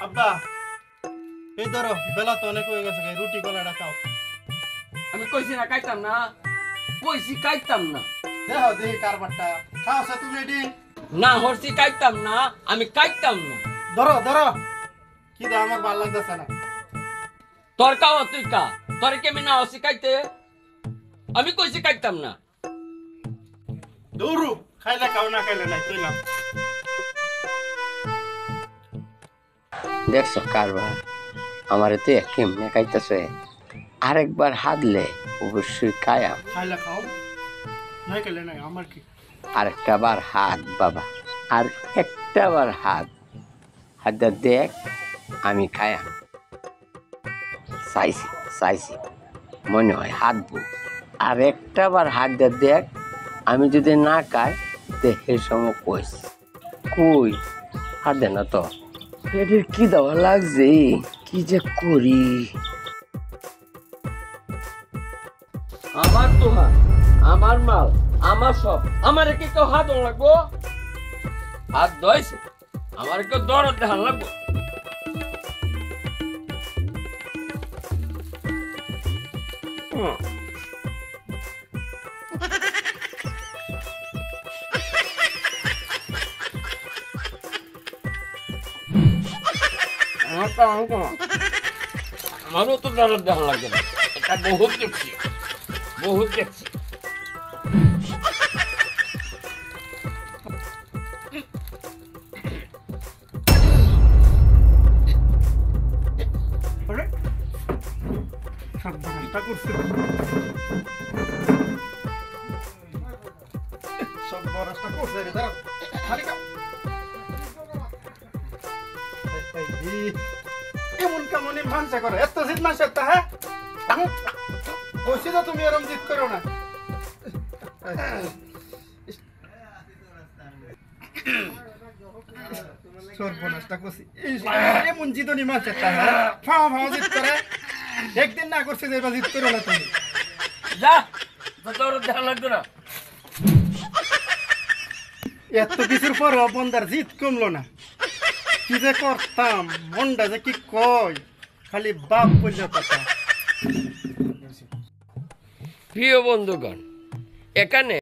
আব্বা এই ধরো বেলা তো অনেক হয়ে গেছে রুটি কলাটা খাও। আমি কইছি না খাইতাম না, কইছি খাইতাম না। দেখো দেখি কারবারটা খাও সে তুমি এটি না হরছি খাইতাম না, আমি খাইতাম না। ধরো ধরো কি দা আমার ভালো লাগতেছে না। তোর খাওয়া তুই খা, তোর কেমন না হরছি খাইতে, আমি কইছি খাইতাম না। দৌড়ু খাইলে খাও না খাইলে নাই তুইলাম। দেখছো কারবার আমার তো কেমনে খাইতেছে, আরেকবার হাতলে অবশ্যই কায়াম। খাইলে খাও নাই খাইলে নাই আমার কি। আরেকটা বার হাত বাবা, আর একটা বার হাত, হাতটা দেখ আমি খায়াম। চাইছি চাইছি মনে হয় হাতবো, আর একটা বার হাতটা দেখ, আমি যদি না খাই দেখে সময় কইস কই হাত দে না তো। পেটের কি দেওয়া লাগছে, কি যে করি। আমার তোমার, আমার মাল, আমার সব, আমার কি কেউ হাত লাগবো? হাত ধোয়াইছে, আমার কেউ দরদ দেখান লাগবো? আমারও তো দরদ দেখান লাগবে না, এটা বহুত দেখছি, বহুত দেখছি। সব বরসটা করছে, সব বরসটা করছে রে। ধরো খালি খাও। এমন কেমনই ভানসা করে, এত জিদ মাসে তা হ্যাঁ বসি তো তুমি এরম জিদ করো না। সর্বনাশটা করছি, এমন জিদনি মাসে তা হ্যাঁ ফাও ফাও জিদ করে। একদিন না করছে যে এবার জিদ করো না তুমি। যা, দরদ দেখান লাগবে না। এত কিছুর পরও বন্দার জিদ কমলো না। কি যে করতাম, মনটা যে কি কয়, খালি বাপ বললে কথা। প্রিয় বন্ধুগণ, এখানে